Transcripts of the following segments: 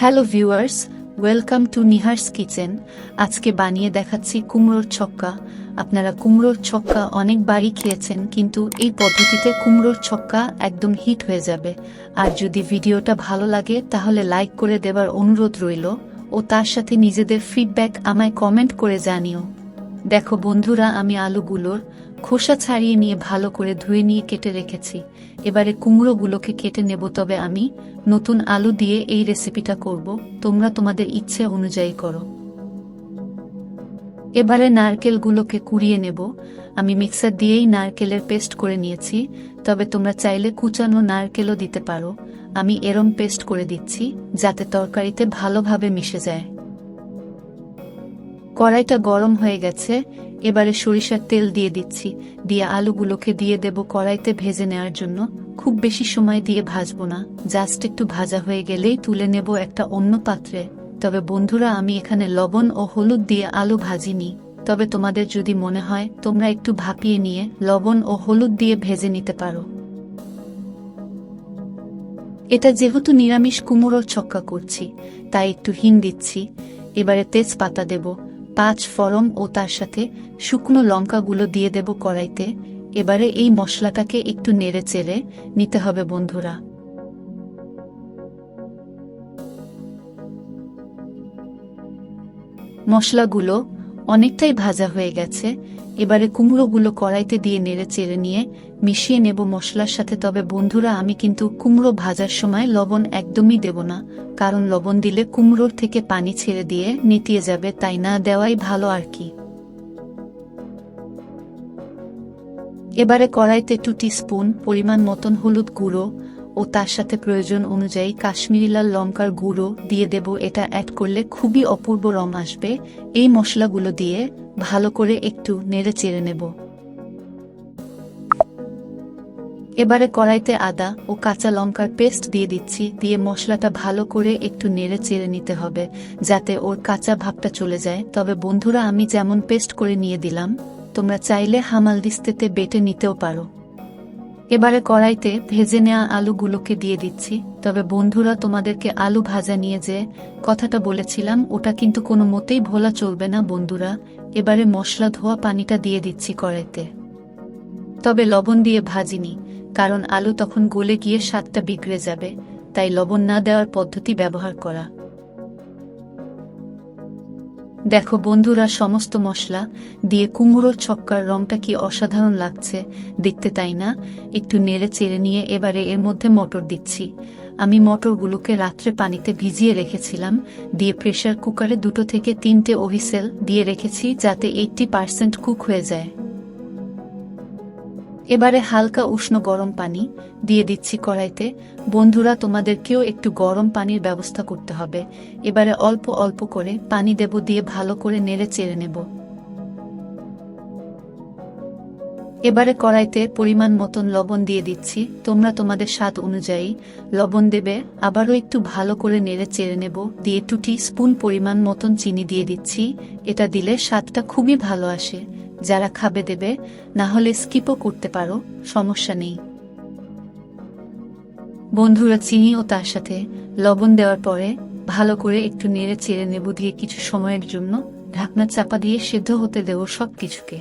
Hello viewers, welcome to Nihar's kitchen. আজকে বানিয়ে দেখাচ্ছি কুমড়োর ছক্কা। আপনারা কুমড়োর ছক্কা অনেকবারই খেয়েছেন, কিন্তু এই পদ্ধতিতে কুমড়োর ছক্কা একদম হিট হয়ে যাবে। আর যদি ভিডিওটা ভালো লাগে তাহলে লাইক করে দেবার অনুরোধ রইল ও তার সাথে নিজেদের ফিডব্যাক আমায় কমেন্ট করে জানিও। দেখো বন্ধুরা, আমি আলুগুলোর খোসা ছাড়িয়ে নিয়ে ভালো করে ধুয়ে নিয়ে কেটে রেখেছি। এবারে কুমড়োগুলোকে কেটে নেব, তবে আমি নতুন আলু দিয়ে এই রেসিপিটা করব, তোমরা তোমাদের ইচ্ছে অনুযায়ী করো। এবারে নারকেলগুলোকে কুড়িয়ে নেব। আমি মিক্সার দিয়েই নারকেলের পেস্ট করে নিয়েছি, তবে তোমরা চাইলে কুচানো নারকেলও দিতে পারো। আমি এরম পেস্ট করে দিচ্ছি যাতে তরকারিতে ভালোভাবে মিশে যায়। কড়াইটা গরম হয়ে গেছে, এবারে সরিষার তেল দিয়ে দিচ্ছি। দিয়ে আলুগুলোকে দিয়ে দেব কড়াইতে ভেজে নেওয়ার জন্য। খুব বেশি সময় দিয়ে ভাজবো না, জাস্ট একটু ভাজা হয়ে গেলেই তুলে নেব একটা অন্য পাত্রে। তবে বন্ধুরা, আমি এখানে লবণ ও হলুদ দিয়ে আলু ভাজিনি, তবে তোমাদের যদি মনে হয় তোমরা একটু ভাপিয়ে নিয়ে লবণ ও হলুদ দিয়ে ভেজে নিতে পারো। এটা যেহেতু নিরামিষ কুমড়োর ছক্কা করছি, তাই একটু হিং দিচ্ছি। এবারে তেজপাতা দেব, 5 ফোড়ন ও তার সাথে শুকনো লঙ্কাগুলো দিয়ে দেব কড়াইতে। এবারে এই মশলাটাকে একটু নেড়ে চেড়ে নিতে হবে বন্ধুরা। মশলাগুলো অনেকটাই ভাজা হয়ে গেছে। এবারে কুমড়োগুলো কড়াইতে দিয়ে নেড়ে চেড়ে নিয়ে মিশিয়ে নেব মশলার সাথে। তবে বন্ধুরা, আমি কিন্তু কুমড়ো ভাজার সময় লবণ একদমই দেব না, কারণ লবণ দিলে কুমড়োর থেকে পানি ছেড়ে দিয়ে নেতিয়ে যাবে, তাই না দেওয়াই ভালো আর কি। এবারে কড়াইতে 2 টিস্পুন পরিমাণ মতন হলুদ গুঁড়ো ও তার সাথে প্রয়োজন অনুযায়ী কাশ্মীরি লাল লঙ্কার গুঁড়ো দিয়ে দেব। এটা অ্যাড করলে খুবই অপূর্ব রং আসবে। এই মশলাগুলো দিয়ে ভালো করে একটু নেড়ে চেড়ে নেব। এবারে কড়াইতে আদা ও কাঁচা লঙ্কার পেস্ট দিয়ে দিচ্ছি। দিয়ে মশলাটা ভালো করে একটু নেড়ে চেড়ে নিতে হবে, যাতে ওর কাঁচা ভাবটা চলে যায়। তবে বন্ধুরা, আমি যেমন পেস্ট করে নিয়ে দিলাম, তোমরা চাইলে হামালদিস্তাতে বেটে নিতেও পারো। এবারে কড়াইতে ভেজে নেওয়া আলুগুলোকে দিয়ে দিচ্ছি। তবে বন্ধুরা, তোমাদেরকে আলু ভাজা নিয়ে যে কথাটা বলেছিলাম, ওটা কিন্তু কোনো মতেই ভোলা চলবে না বন্ধুরা। এবারে মশলা ধোয়া পানিটা দিয়ে দিচ্ছি কড়াইতে। তবে লবণ দিয়ে ভাজিনি, কারণ আলু তখন গলে গিয়ে স্বাদটা বিগড়ে যাবে, তাই লবণ না দেওয়ার পদ্ধতি ব্যবহার করা। দেখো বন্ধুরা, সমস্ত মশলা দিয়ে কুমড়োর ছক্কার রংটা কি অসাধারণ লাগছে দেখতে, তাই না? একটু নেড়ে চেড়ে নিয়ে এবারে এর মধ্যে মটর দিচ্ছি। আমি মটরগুলোকে রাত্রে পানিতে ভিজিয়ে রেখেছিলাম, দিয়ে প্রেসার কুকারে 2 থেকে 3টে হুইসেল দিয়ে রেখেছি, যাতে 80% কুক হয়ে যায়। এবারে হালকা উষ্ণ গরম পানি দিয়ে দিচ্ছি কড়াইতে। বন্ধুরা, তোমাদেরকেও একটু গরম পানির ব্যবস্থা করতে হবে। এবারে অল্প অল্প করে পানি দেব, দিয়ে ভালো করে নেড়ে চেড়ে নেব। এবারে কড়াইতে পরিমাণ মতন লবণ দিয়ে দিচ্ছি। তোমরা তোমাদের স্বাদ অনুযায়ী লবণ দেবে। আবারও একটু ভালো করে নেড়ে চেড়ে নেব। দিয়ে 2 টিস্পুন পরিমাণ মতন চিনি দিয়ে দিচ্ছি। এটা দিলে স্বাদটা খুবই ভালো আসে। যারা খাবে দেবে, না হলে স্কিপও করতে পারো, সমস্যা নেই। বন্ধুরা, চিনি ও তার সাথে লবণ দেওয়ার পরে ভালো করে একটু নেড়ে চেড়ে নেব। দিয়ে কিছু সময়ের জন্য ঢাকনা চাপা দিয়ে সেদ্ধ হতে দেব সব কিছুকে।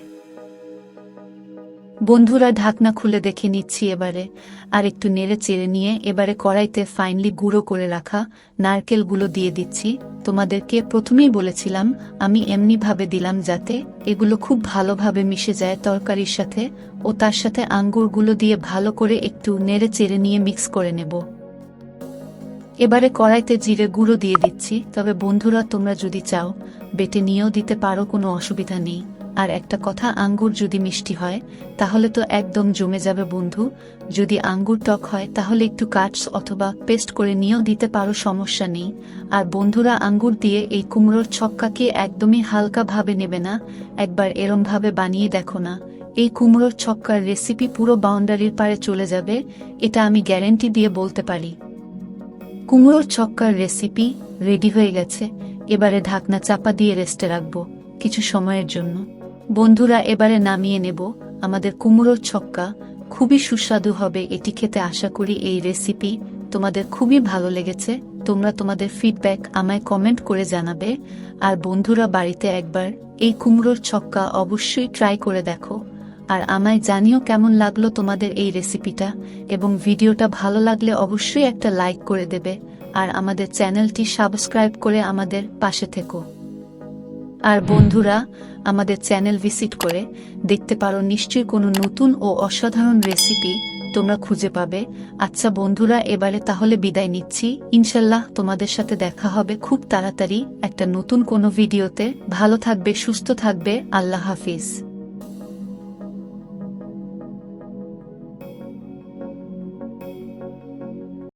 বন্ধুরা, ঢাকনা খুলে দেখে নিচ্ছি এবারে, আর একটু নেড়ে চেড়ে নিয়ে এবারে কড়াইতে ফাইনলি গুঁড়ো করে রাখা নারকেলগুলো দিয়ে দিচ্ছি। তোমাদেরকে প্রথমেই বলেছিলাম আমি এমনি ভাবে দিলাম, যাতে এগুলো খুব ভালোভাবে মিশে যায় তরকারির সাথে। ও তার সাথে আঙ্গুরগুলো দিয়ে ভালো করে একটু নেড়ে চেড়ে নিয়ে মিক্স করে নেব। এবারে কড়াইতে জিরে গুঁড়ো দিয়ে দিচ্ছি। তবে বন্ধুরা, তোমরা যদি চাও বেটে নিয়েও দিতে পারো, কোনো অসুবিধা নেই। আর একটা কথা, আঙ্গুর যদি মিষ্টি হয় তাহলে তো একদম জমে যাবে বন্ধু। যদি আঙ্গুর টক হয় তাহলে একটু কাটস অথবা পেস্ট করে নিয়েও দিতে পারো, সমস্যা নেই। আর বন্ধুরা, আঙ্গুর দিয়ে এই কুমড়োর ছক্কাকে একদমই হালকা ভাবে নেবে না, একবার এরম ভাবে বানিয়ে দেখো না। এই কুমড়োর ছক্কার রেসিপি পুরো বাউন্ডারির পারে চলে যাবে, এটা আমি গ্যারান্টি দিয়ে বলতে পারি। কুমড়োর ছক্কার রেসিপি রেডি হয়ে গেছে। এবারে ঢাকনা চাপা দিয়ে রেস্টে রাখবো কিছু সময়ের জন্য। বন্ধুরা, এবারে নামিয়ে নেব আমাদের কুমড়োর ছক্কা। খুবই সুস্বাদু হবে এটি খেতে। আশা করি এই রেসিপি তোমাদের খুবই ভালো লেগেছে। তোমরা তোমাদের ফিডব্যাক আমায় কমেন্ট করে জানাবে। আর বন্ধুরা, বাড়িতে একবার এই কুমড়োর ছক্কা অবশ্যই ট্রাই করে দেখো, আর আমায় জানিও কেমন লাগলো তোমাদের এই রেসিপিটা। এবং ভিডিওটা ভালো লাগলে অবশ্যই একটা লাইক করে দেবে, আর আমাদের চ্যানেলটি সাবস্ক্রাইব করে আমাদের পাশে থেকো। আর বন্ধুরা, আমাদের চ্যানেল ভিজিট করে দেখতে পারো, নিশ্চয়ই কোনো নতুন ও অসাধারণ রেসিপি তোমরা খুঁজে পাবে। আচ্ছা বন্ধুরা, এবারে তাহলে বিদায় নিচ্ছি। ইনশাল্লাহ তোমাদের সাথে দেখা হবে খুব তাড়াতাড়ি একটা নতুন কোনো ভিডিওতে। ভালো থাকবে, সুস্থ থাকবে। আল্লাহ হাফিজ।